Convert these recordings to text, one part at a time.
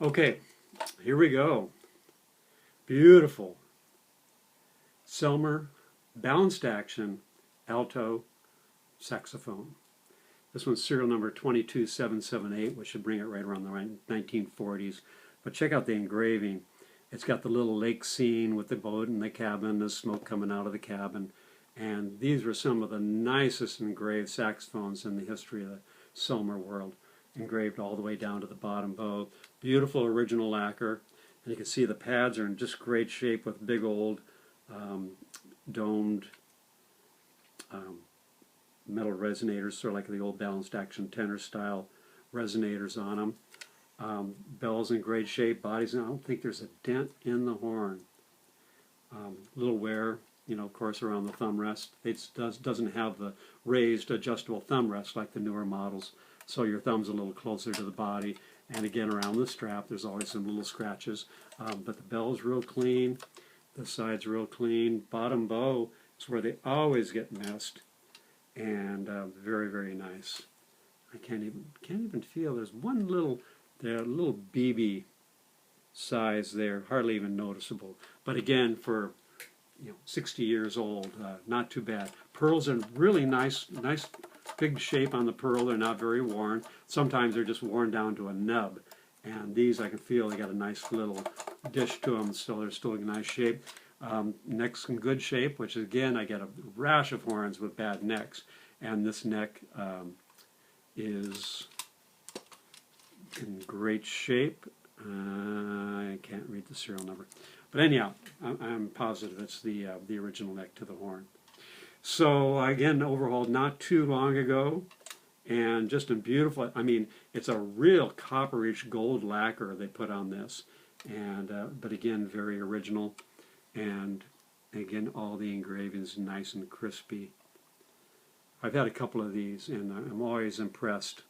Okay, here we go. Beautiful. Selmer Balanced Action alto saxophone. This one's serial number 22778, which should bring it right around the 1940s. But check out the engraving. It's got the little lake scene with the boat and the cabin, the smoke coming out of the cabin. And these were some of the nicest engraved saxophones in the history of the Selmer world. Engraved all the way down to the bottom bow. Beautiful original lacquer. And you can see the pads are in just great shape with big old domed metal resonators, sort of like the old Balanced Action tenor style resonators on them. Bells in great shape, bodies, and I don't think there's a dent in the horn. Little wear, of course, around the thumb rest. It doesn't have the raised adjustable thumb rest like the newer models, so your thumb's a little closer to the body. And again, around the strap, there's always some little scratches. But the bell's real clean, the side's real clean. Bottom bow is where they always get messed, and very, very nice. I can't even feel. There's one little BB size there, hardly even noticeable. But again, for 60 years old, not too bad. Pearls are really nice big shape on the pearl. They're not very worn. Sometimes they're just worn down to a nub. And these, I can feel they got a nice little dish to them, so they're still in nice shape. Neck's in good shape, which again, I get a rash of horns with bad necks. And this neck is in great shape. I can't read the serial number. But anyhow, I'm positive it's the original neck to the horn. So again, overhauled not too long ago, and just in beautiful. I mean, it's a real copperish gold lacquer they put on this, and but again, very original, and again, all the engravings nice and crispy. I've had a couple of these, and I'm always impressed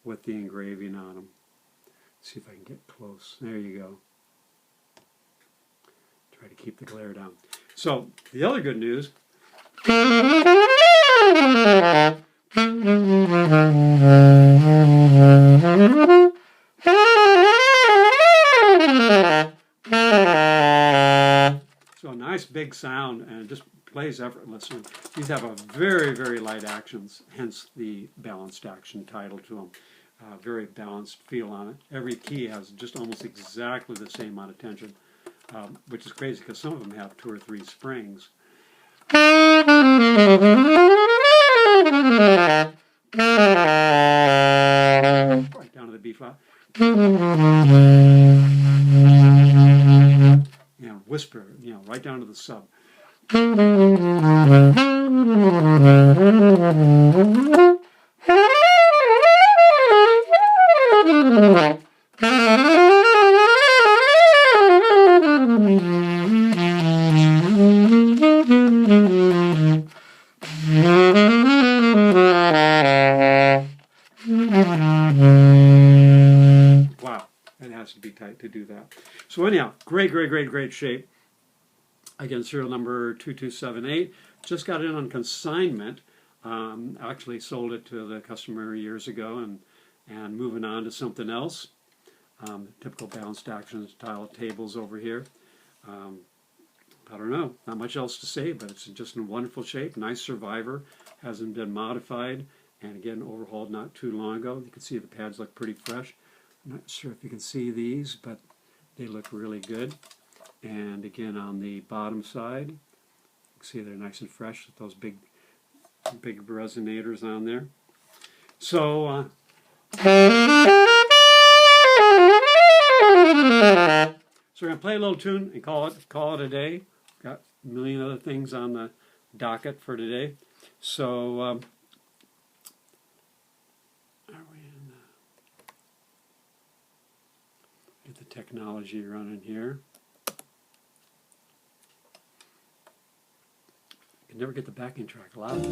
with the engraving on them. Let's see if I can get close. There you go. Try to keep the glare down. So the other good news. So a nice big sound, and it just plays effortlessly. These have a very, very light actions, hence the Balanced Action title to them. Very balanced feel on it. Every key has just almost exactly the same amount of tension, which is crazy because some of them have 2 or 3 springs. Right down to the B flat. Whisper, right down to the sub. Wow, it has to be tight to do that. So anyhow, great shape. Again, serial number 2278. Just got it on consignment. Actually sold it to the customer years ago, and moving on to something else. Typical Balanced Action style tables over here. I don't know, not much else to say, but it's just in wonderful shape. Nice survivor, hasn't been modified, and again overhauled not too long ago. You can see the pads look pretty fresh. I'm not sure if you can see these, but they look really good. And again, on the bottom side, you can see they're nice and fresh with those big resonators on there. So so we're going to play a little tune and call it a day. Got a million other things on the docket for today. So are we in get the technology running here. I can never get the backing track loud.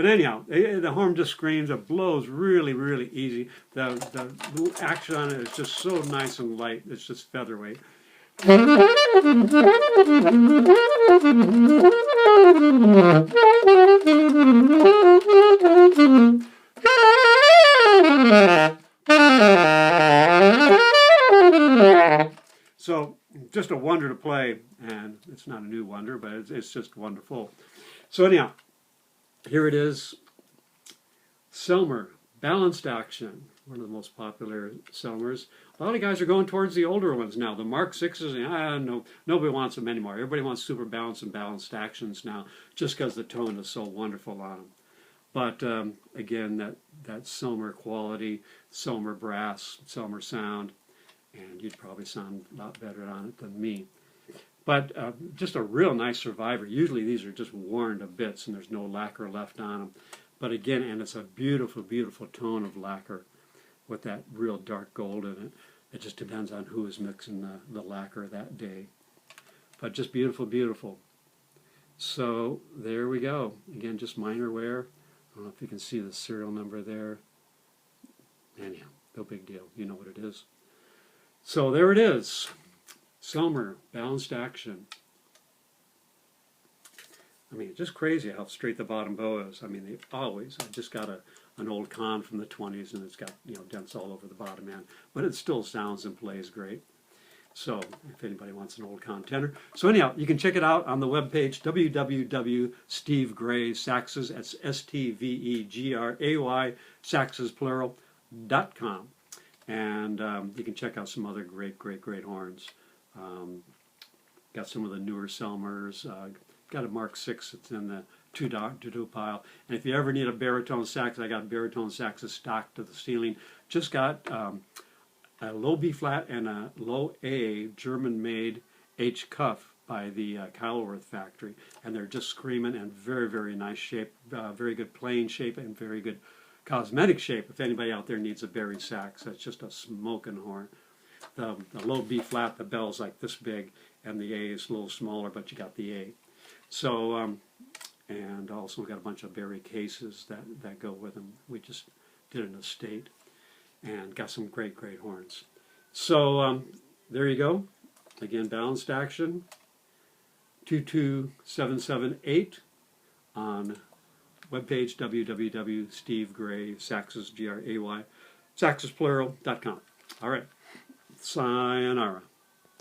But anyhow, the horn just screams. It blows really, really easy. The action on it is just so nice and light. It's just featherweight. So, just a wonder to play, and it's not a new wonder, but it's just wonderful. So anyhow, here it is, Selmer Balanced Action, one of the most popular Selmers. A lot of guys are going towards the older ones now. The Mark 6s, no, nobody wants them anymore. Everybody wants super balanced and balanced actions now, just because the tone is so wonderful on them. But again, that Selmer quality, Selmer brass, Selmer sound, and you'd probably sound a lot better on it than me. But just a real nice survivor. Usually these are just worn to bits and there's no lacquer left on them. But again, and it's a beautiful, beautiful tone of lacquer with that real dark gold in it. It just depends on who is mixing the lacquer that day. But just beautiful, beautiful. So there we go. Again, just minor wear. I don't know if you can see the serial number there. Anyhow, no big deal. You know what it is. So there it is. Selmer Balanced Action. I mean, it's just crazy how straight the bottom bow is. I mean, I just got an old con from the 20s, and it's got, dents all over the bottom end. But it still sounds and plays great. So, if anybody wants an old con tenor. So anyhow, you can check it out on the webpage, www.stevegray saxes, that's STVEGRAY, saxes plural.com. And you can check out some other great, great, great horns. Got some of the newer Selmers. Got a Mark 6 that's in the to-do pile. And if you ever need a baritone sax, I got baritone saxes stocked to the ceiling. Just got a low B flat and a low A German-made H cuff by the Kyleworth factory. And they're just screaming and very, very nice shape. Very good playing shape and very good cosmetic shape. If anybody out there needs a bari sax, that's just a smoking horn. The low B flat, the bell's like this big, and the A is a little smaller, but you got the A. So, and also got a bunch of bari cases that go with them. We just did an estate and got some great, great horns. So there you go. Again, Balanced Action 22778 on webpage www.stevegray saxes, Gray, saxesplural.com. All right. Sayonara.